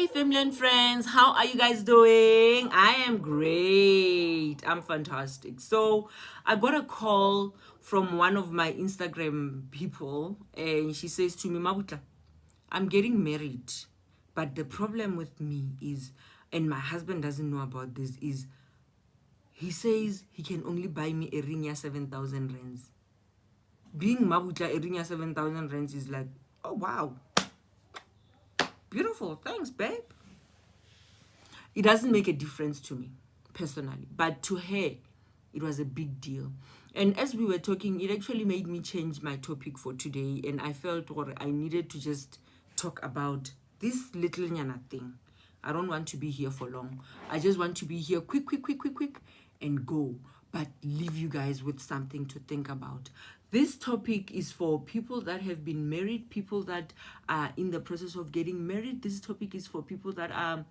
Hey family and friends, how are you guys doing? I am great. I'm fantastic. So I got a call from one of my Instagram people, and she says to me, Mabuta, I'm getting married, but the problem with me is, and my husband doesn't know about this, is he says he can only buy me a ring ya 7,000 rands. Being Mabuta, a ring ya 7,000 rands is like, oh wow, beautiful, thanks babe. It doesn't make a difference to me personally, but to her it was a big deal. And as we were talking, it actually made me change my topic for today, and I felt what I needed to just talk about this little nyana thing. I don't want to be here for long. I just want to be here quick and go, but leave you guys with something to think about. This topic is for people that have been married, people that are in the process of getting married. This topic is for people that are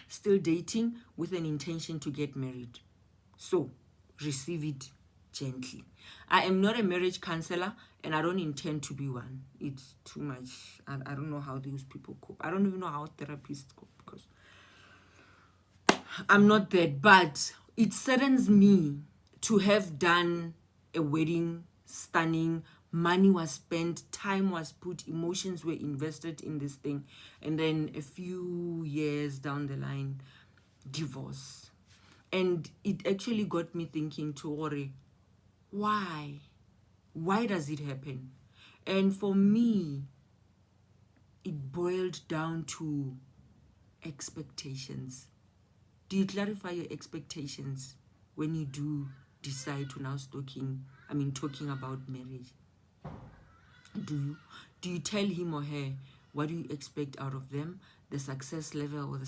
still dating with an intention to get married. So receive it gently. I am not a marriage counselor, and I don't intend to be one. It's too much. I don't know how those people cope. I don't even know how therapists cope, because I'm not that. But it saddens me to have done a wedding, stunning, money was spent, time was put, emotions were invested in this thing, and then a few years down the line, divorce. And it actually got me thinking to worry, why does it happen? And for me, it boiled down to expectations. Do you clarify your expectations when you do decide to now talking about marriage? Do you tell him or her what do you expect out of them, the success level or the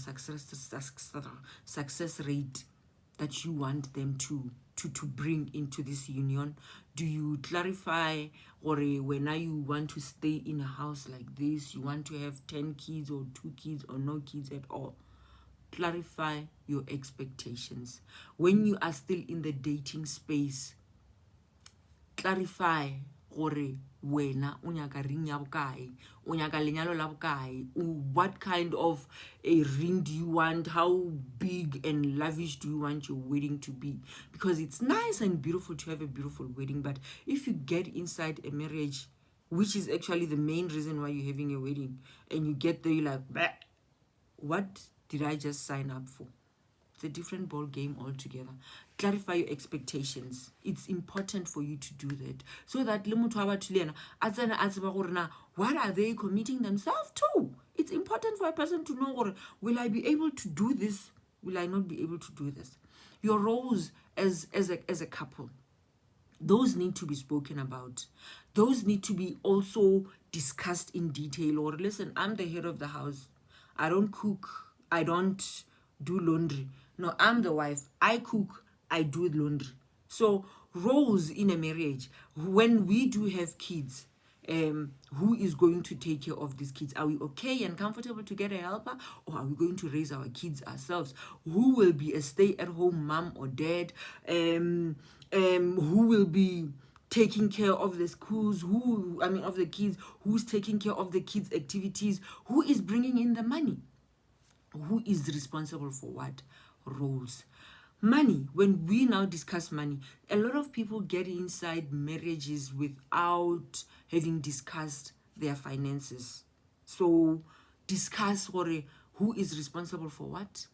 success rate that you want them to bring into this union? Do you clarify, or when you want to stay in a house like this, you want to have 10 kids or 2 kids or no kids at all? Clarify your expectations. When you are still in the dating space, clarify gore wena o nyaka ring ya bokae, o nyaka lenyalo la bokae, what kind of a ring do you want, how big and lavish do you want your wedding to be? Because it's nice and beautiful to have a beautiful wedding, but if you get inside a marriage, which is actually the main reason why you're having a wedding, and you get there, you're like, bah, what did I just sign up for? It's a different ball game altogether. Clarify your expectations. It's important for you to do that, so that what are they committing themselves to? It's important for a person to know, or will I be able to do this? Will I not be able to do this? Your roles as a couple, those need to be spoken about. Those need to be also discussed in detail. Or listen, I'm the head of the house. I don't cook. I don't do laundry. No, I'm the wife. I cook. I do laundry. So roles in a marriage, when we do have kids, who is going to take care of these kids? Are we okay and comfortable to get a helper, or are we going to raise our kids ourselves? Who will be a stay-at-home mom or dad? Who will be taking care of the schools, of the kids? Who's taking care of the kids' activities? Who is bringing in the money? Who is responsible for what roles? Money. When we now discuss money, a lot of people get inside marriages without having discussed their finances. So discuss who is responsible for what,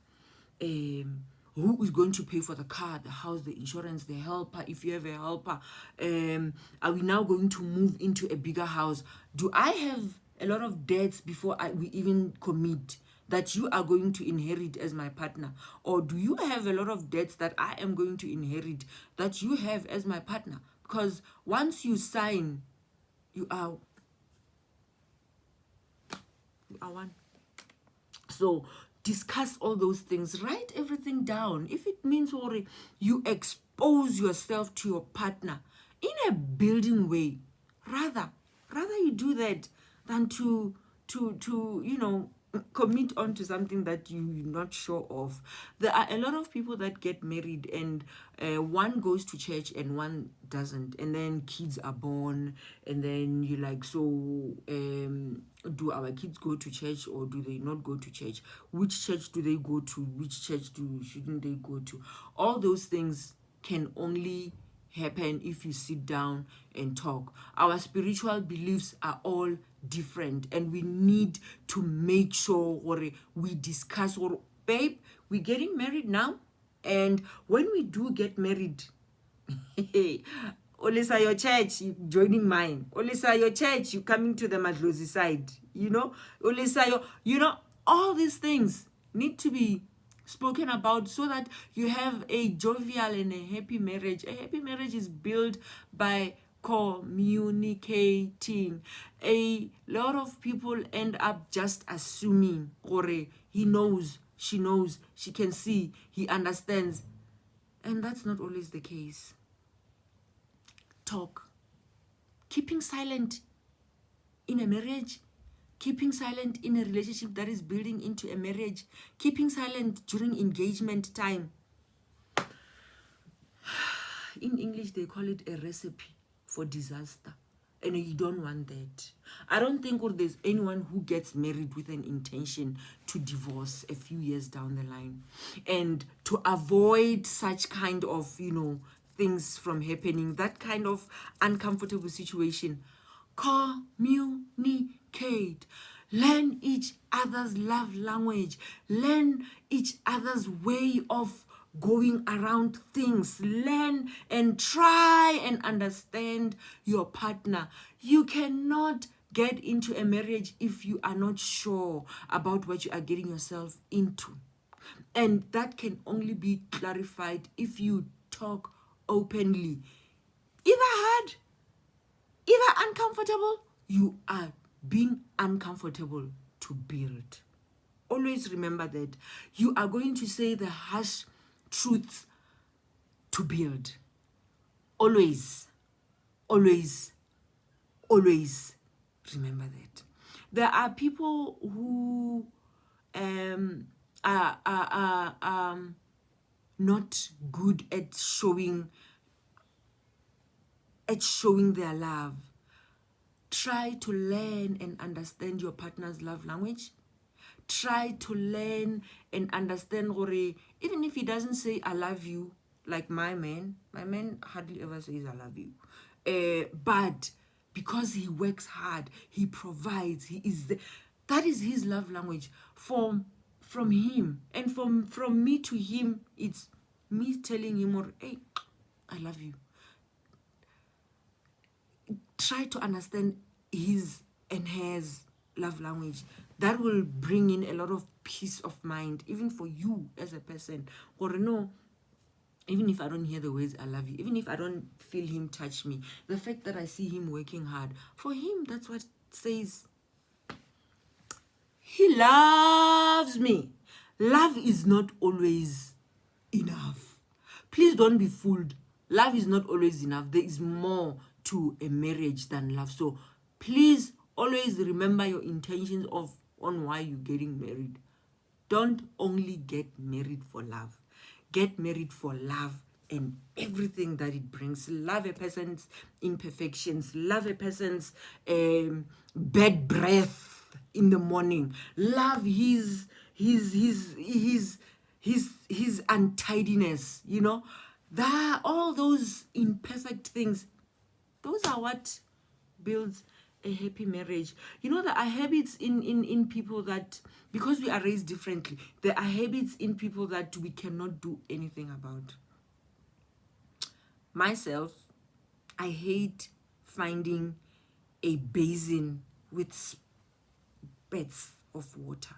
who is going to pay for the car, the house, the insurance, the helper, if you have a helper. Are we now going to move into a bigger house? Do I have a lot of debts before we even commit that you are going to inherit as my partner? Or do you have a lot of debts that I am going to inherit that you have as my partner? Because once you sign, you are one. So discuss all those things. Write everything down. If it means you expose yourself to your partner in a building way, rather you do that than to commit on to something that you're not sure of. There are a lot of people that get married and one goes to church and one doesn't, and then kids are born, and then you're like, so do our kids go to church or do they not go to church? Which church do they go to? Which church shouldn't they go to? All those things can only happen if you sit down and talk. Our spiritual beliefs are all different, and we need to make sure we discuss, or babe, we're getting married now, and when we do get married, Olisa, your church, you joining mine. Olisa, your church, you coming to the Madlozi side. Olisa, all these things need to be spoken about so that you have a jovial and a happy marriage. A happy marriage is built by communicating. A lot of people end up just assuming, he knows, she can see, he understands. And that's not always the case. Talk. Keeping silent in a marriage, keeping silent in a relationship that is building into a marriage, keeping silent during engagement time. In English, they call it a recipe for disaster. And you don't want that. I don't think there's anyone who gets married with an intention to divorce a few years down the line. And to avoid such kind of, things from happening, that kind of uncomfortable situation, communicate. Learn each other's love language. Learn each other's way of going around things. Learn and try and understand your partner. You cannot get into a marriage if you are not sure about what you are getting yourself into. And that can only be clarified if you talk openly. Either hard, either uncomfortable, you are being uncomfortable to build. Always remember that you are going to say the harsh truths to build. Always, always, always remember that. There are people who are not good at showing their love. Try to learn and understand your partner's love language. Try to learn and understand, even if he doesn't say I love you, like my man hardly ever says I love you. But because he works hard, he provides, that is his love language. From him, and from me to him, it's me telling him, hey, I love you. Try to understand his and hers love language. That will bring in a lot of peace of mind, even for you as a person. Or no, even if I don't hear the words I love you, even if I don't feel him touch me, the fact that I see him working hard, for him, that's what says he loves me. Love is not always enough. Please don't be fooled. Love is not always enough. There is more to a marriage than love. So please always remember your intentions on why you're getting married. Don't only get married for love. Get married for love and everything that it brings. Love a person's imperfections. Love a person's bad breath in the morning. Love his untidiness. All those imperfect things. Those are what builds a happy marriage. There are habits in people that, because we are raised differently, there are habits in people that we cannot do anything about. Myself, I hate finding a basin with spats of water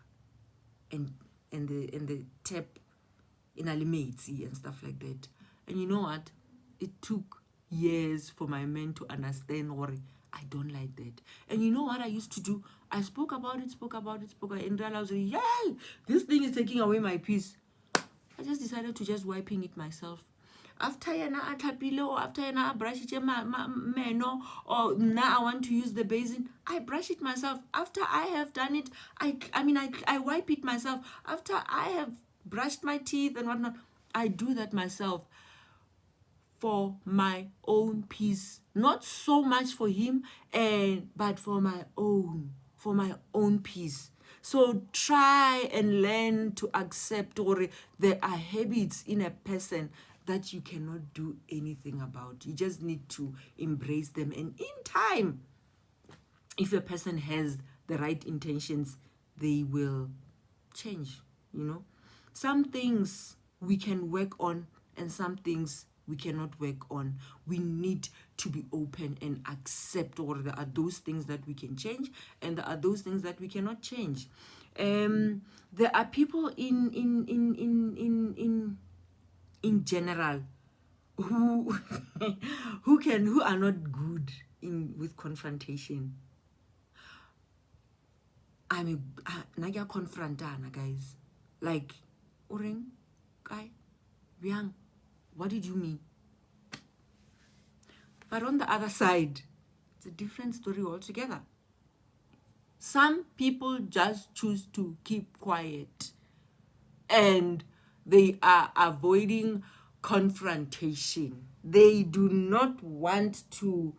and the tap in Alimetsi and stuff like that. And you know what? It took years for my men to understand, I don't like that. And you know what I used to do? I spoke about it, and realized, this thing is taking away my peace. I just decided to just wiping it myself. after yena a tlhapile, or after yena a brushitše meno, or now I want to use the basin, I brush it myself. After I have done it, I wipe it myself. After I have brushed my teeth and whatnot, I do that myself, for my own peace, not so much for him, but for my own peace. So try and learn to accept, or there are habits in a person that you cannot do anything about. You just need to embrace them, and in time, if a person has the right intentions, they will change. Some things we can work on, and some things we cannot work on. We need to be open and accept, or there are those things that we can change, and there are those things that we cannot change. There are people in general who who are not good with confrontation. Naga confrontana, guys. Like, Oring, guy, Biang, what did you mean? But on the other side, it's a different story altogether. Some people just choose to keep quiet, and they are avoiding confrontation. They do not want to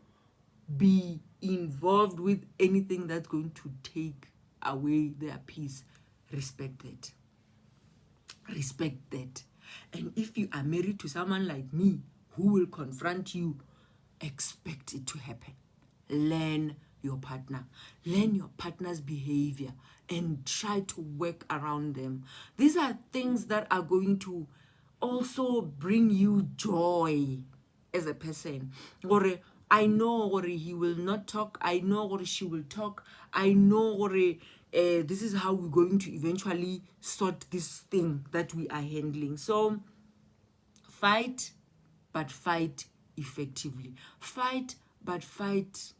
be involved with anything that's going to take away their peace. Respect that. And if you are married to someone like me who will confront you, expect it to happen. Learn your partner's behavior, and try to work around them. These are things that are going to also bring you joy as a person. Or I know, or he will not talk. I know, or she will talk. I know, or this is how we're going to eventually sort this thing that we are handling. So fight, but fight effectively. Fight, but fight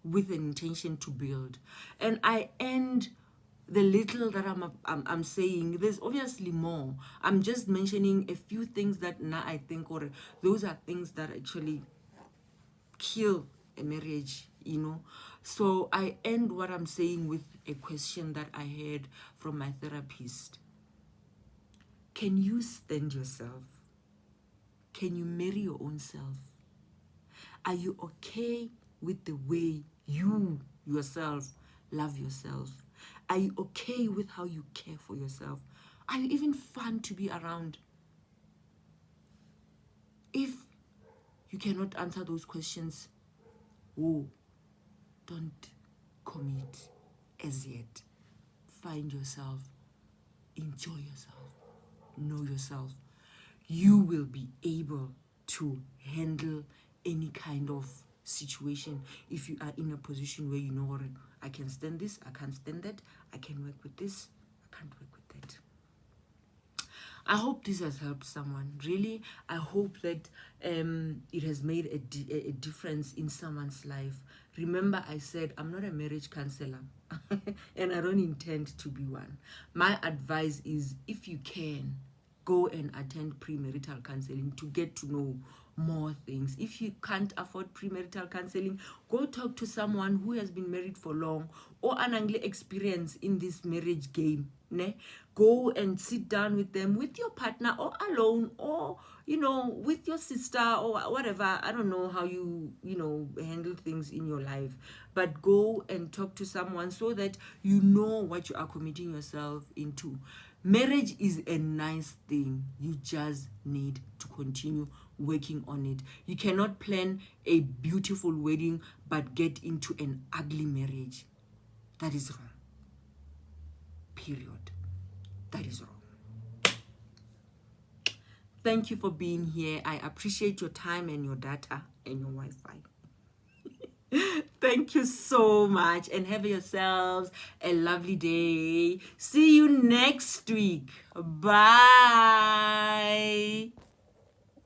with an intention to build. And I end the little that I'm saying. There's obviously more. I'm just mentioning a few things that now I think, or those are things that actually kill a marriage. So I end what I'm saying with a question that I heard from my therapist. Can you stand yourself? Can you marry your own self? Are you okay with the way you yourself love yourself? Are you okay with how you care for yourself? Are you even fun to be around? If you cannot answer those questions, don't commit as yet. Find yourself, enjoy yourself, know yourself. You will be able to handle any kind of situation if you are in a position where you know, I can stand this, I can't stand that, I can work with this, I can't work with that. I hope this has helped someone. Really, I hope that it has made a difference in someone's life. Remember, I said I'm not a marriage counselor and I don't intend to be one. My advice is, if you can, go and attend premarital counseling to get to know more things. If you can't afford premarital counseling, go talk to someone who has been married for long or an angle experience in this marriage game. Go and sit down with them, with your partner, or alone, or with your sister, or whatever. I don't know how you handle things in your life, but go and talk to someone so that you know what you are committing yourself into. Marriage is a nice thing. You just need to continue working on it. You cannot plan a beautiful wedding but get into an ugly marriage. That is wrong. Period. That is wrong. Thank you for being here. I appreciate your time and your data and your Wi-Fi. Thank you so much, and have yourselves a lovely day. See you next week. Bye.